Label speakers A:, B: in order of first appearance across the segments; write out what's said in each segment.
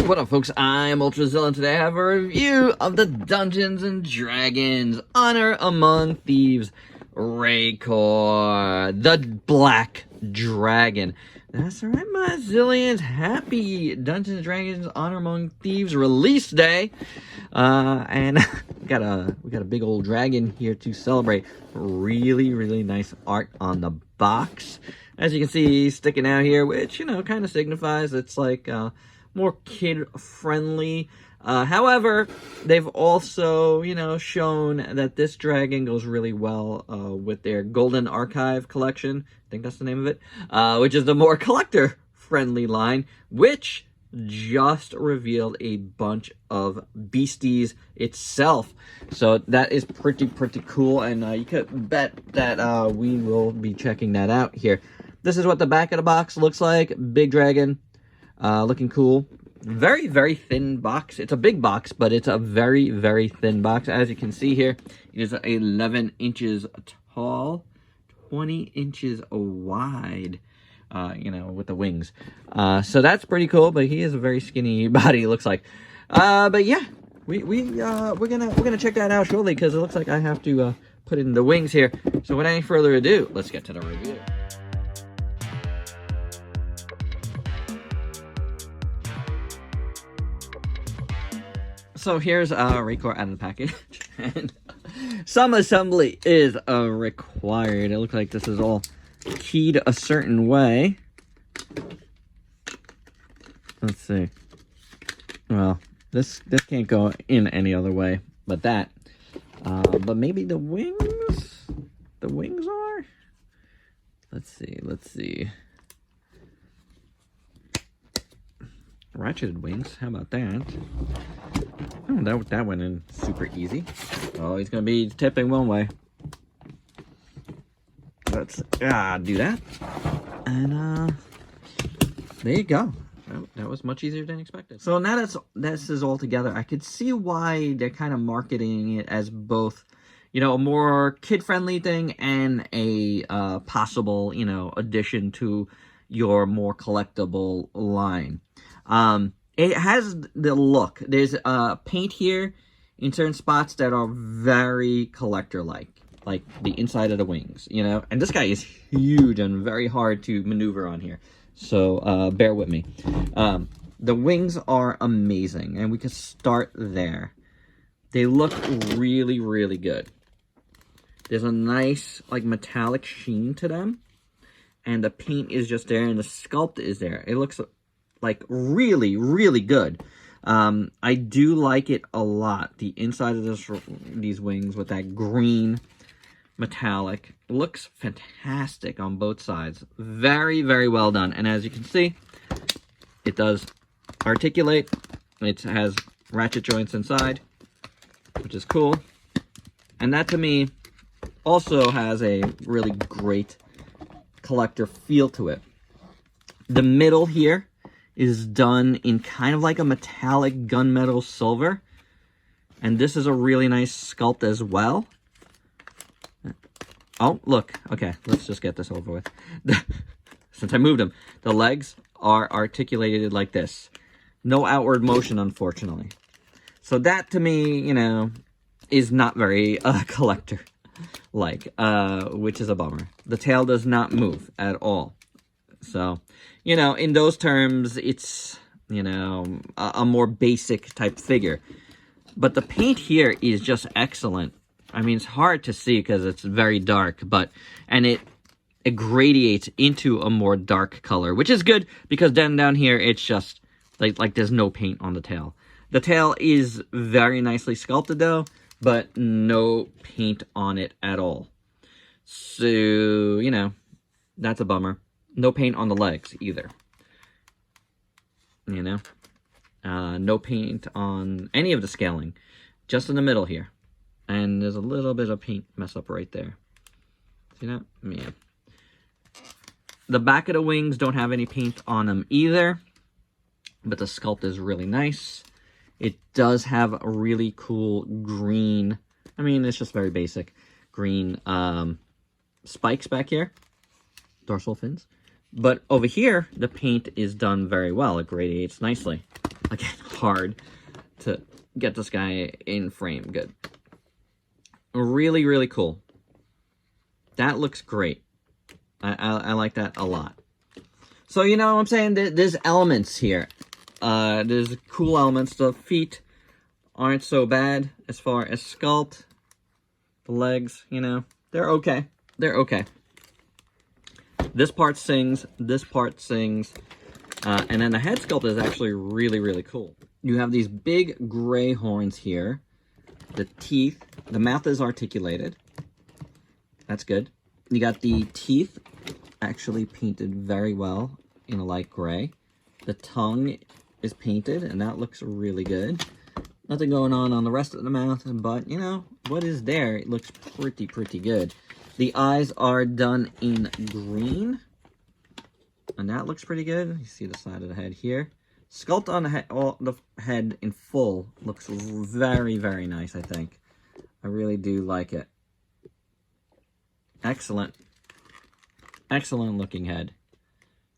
A: What up, folks? I'm Ultrazilla, and today I have a review of the Dungeons & Dragons Honor Among Thieves Rakor, the Black Dragon. That's right, my Zillions. Happy Dungeons & Dragons Honor Among Thieves release day. And we got a big old dragon here to celebrate. Really nice art on the box. As you can see, sticking out here, which, you know, kind of signifies it's like more kid-friendly. However, they've also, you know, shown that this dragon goes really well with their Golden Archive collection. I think that's the name of it. Which is the more collector-friendly line, which just revealed a bunch of beasties itself. So that is pretty cool, and you could bet that we will be checking that out here. This is what the back of the box looks like. Big dragon, looking cool. Very thin box. It's a big box, but it's a very thin box. As you can see here, it is 11 inches tall, 20 inches wide. You know, with the wings. So that's pretty cool, but he has a very skinny body, it looks like. But yeah, we're gonna check that out shortly, because it looks like I have to put in the wings here. So without any further ado, let's get to the review. So here's Rakor out of the package, and some assembly is required. It looks like this is all keyed a certain way. Let's see. Well, this can't go in any other way but that. But maybe the wings? The wings are? Let's see. Ratcheted wings. How about that? Oh, that went in super easy. Oh, he's gonna be tipping one way. Let's do that. And there you go. That was much easier than expected. So now this is all together, I could see why they're kind of marketing it as both, you know, a more kid-friendly thing and a possible, you know, addition to your more collectible line. It has the look. There's paint here in certain spots that are very collector-like the inside of the wings, you know? And this guy is huge and very hard to maneuver on here. So, bear with me. The wings are amazing, and we can start there. They look really good. There's a nice, like, metallic sheen to them. And the paint is just there, and the sculpt is there. It looks like really good. I do like it a lot. The inside of these wings with that green metallic looks fantastic on both sides. Very well done. And as you can see, it does articulate. It has ratchet joints inside, which is cool. And that to me also has a really great collector feel to it. The middle here is done in kind of like a metallic gunmetal silver. And this is a really nice sculpt as well. Oh, look. Okay, let's just get this over with. Since I moved them, the legs are articulated like this. No outward motion, unfortunately. So that, to me, you know, is not very collector-like, which is a bummer. The tail does not move at all. So, you know, in those terms, it's, you know, a more basic type figure. But the paint here is just excellent. I mean, it's hard to see because it's very dark, and it gradiates into a more dark color, which is good because then down here, it's just like there's no paint on the tail. The tail is very nicely sculpted though, but no paint on it at all. So, you know, that's a bummer. No paint on the legs either. You know? No paint on any of the scaling. Just in the middle here. And there's a little bit of paint mess up right there. See that? Yeah. The back of the wings don't have any paint on them either. But the sculpt is really nice. It does have a really cool green, I mean, it's just very basic, green spikes back here. Dorsal fins. But over here, the paint is done very well. It gradiates nicely. again, hard to get this guy in frame. Good. Really, really cool. That looks great. I like that a lot. So, you know what I'm saying? There's elements here. There's cool elements. The feet aren't so bad as far as sculpt. The legs, you know, they're okay. They're okay. This part sings. This part sings. And then the head sculpt is actually really, really cool. You have these big gray horns here. The teeth. The mouth is articulated. That's good. You got the teeth actually painted very well in a light gray. The tongue is painted, and that looks really good. Nothing going on the rest of the mouth, but, you know, what is there? It looks pretty good. The eyes are done in green, and that looks pretty good. You see the side of the head here. Sculpt on the head in full looks very, very nice, I think. I really do like it. Excellent. Excellent looking head.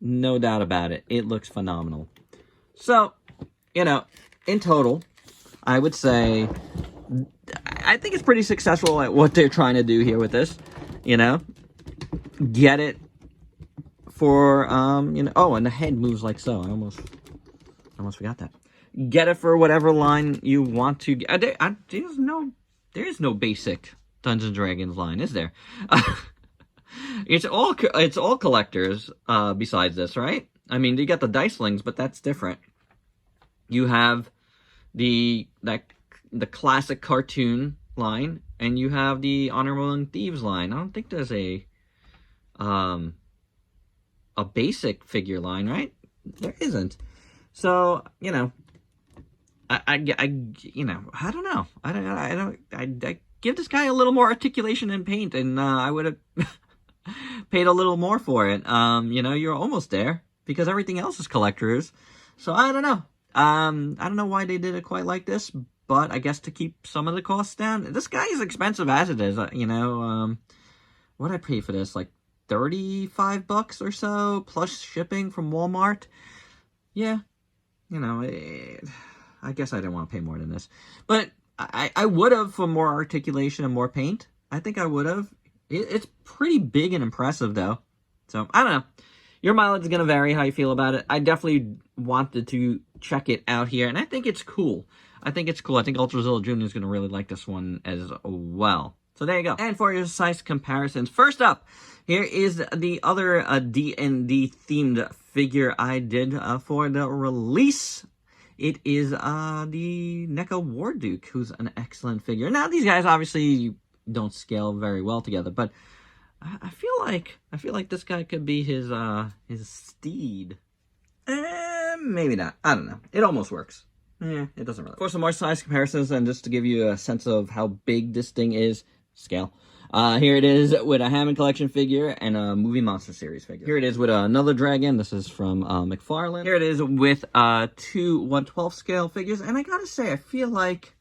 A: No doubt about it. It looks phenomenal. So, you know, in total, I would say I think it's pretty successful at what they're trying to do here with this. You know, get it for, you know, oh, and the head moves like so. I almost forgot that. Get it for whatever line you want to. There's no basic Dungeons & Dragons line, is there? It's all collectors, besides this, right? I mean, you got the dice slings, but that's different. You have the classic cartoon line, and you have the Honorable Thieves line. I don't think there's a basic figure line, right? There isn't. So, you know, I you know, I don't know. I give this guy a little more articulation and paint, and I would have paid a little more for it. You know, you're almost there because everything else is collectors. So I don't know. I don't know why they did it quite like this, but I guess to keep some of the costs down. This guy is expensive as it is. You know, what did I pay for this? Like $35 or so plus shipping from Walmart. Yeah, you know, I guess I didn't want to pay more than this, but I would have for more articulation and more paint. I think I would have. It's pretty big and impressive, though. So, I don't know. Your mileage is going to vary how you feel about it. I definitely wanted to check it out here, and I think it's cool. I think Ultrazilla Jr. is going to really like this one as well. So, there you go. And for your size comparisons, first up, here is the other D&D themed figure I did for the release. It is the NECA War Duke, who's an excellent figure. Now, these guys obviously don't scale very well together, but I feel like this guy could be his steed. Maybe not. I don't know. It almost works. Yeah, it doesn't really. For some more size comparisons, and just to give you a sense of how big this thing is, scale. Here it is with a Hammond Collection figure and a Movie Monster Series figure. Here it is with another dragon. This is from McFarlane. Here it is with two 1/12 scale figures, and I gotta say, I feel like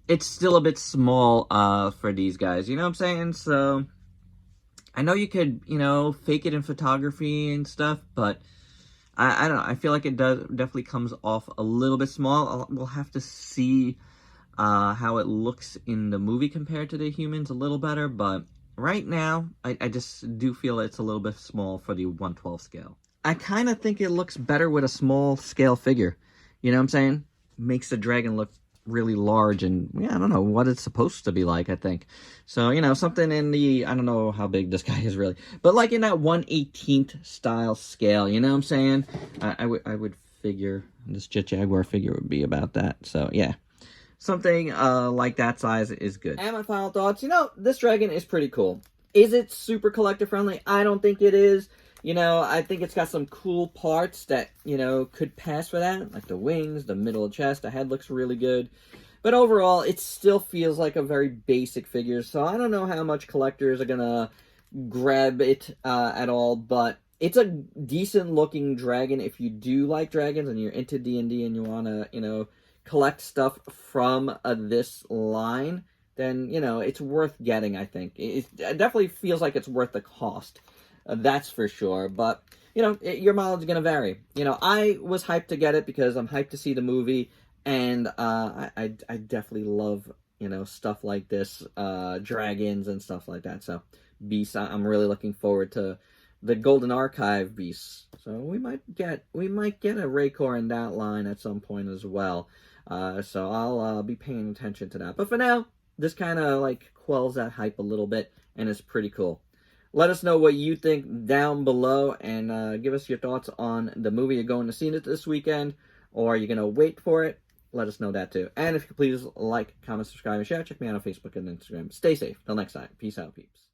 A: it's still a bit small for these guys, you know what I'm saying? So, I know you could, you know, fake it in photography and stuff, but I don't know. I feel like it definitely comes off a little bit small. We'll have to see how it looks in the movie compared to the humans a little better, but right now, I just do feel it's a little bit small for the 1/12 scale. I kind of think it looks better with a small scale figure, you know what I'm saying? Makes the dragon look really large, and yeah, I don't know what it's supposed to be like, I think. So, you know, something in the, I don't know how big this guy is really, but like in that 1/18 style scale, you know what I'm saying? I would figure this Jet Jaguar figure would be about that. So, yeah. Something like that size is good. And my final thoughts, you know, this dragon is pretty cool. Is it super collector friendly? I don't think it is. You know, I think it's got some cool parts that, you know, could pass for that. Like the wings, the middle of the chest, the head looks really good. But overall, it still feels like a very basic figure. So I don't know how much collectors are going to grab it at all. But it's a decent looking dragon. If you do like dragons and you're into D&D and you want to, you know, collect stuff from this line, then, you know, it's worth getting, I think. It definitely feels like it's worth the cost. That's for sure. But, you know, your mileage is going to vary. You know, I was hyped to get it because I'm hyped to see the movie, and I definitely love, you know, stuff like this, dragons and stuff like that. So, beasts, I'm really looking forward to the Golden Archive beasts. So we might get a Rakor in that line at some point as well. So I'll be paying attention to that. But for now, this kind of like quells that hype a little bit, and it's pretty cool. Let us know what you think down below, and give us your thoughts on the movie you're going to see this weekend, or you're going to wait for it. Let us know that too. And if you could please like, comment, subscribe, and share. Check me out on Facebook and Instagram. Stay safe. Till next time. Peace out, peeps.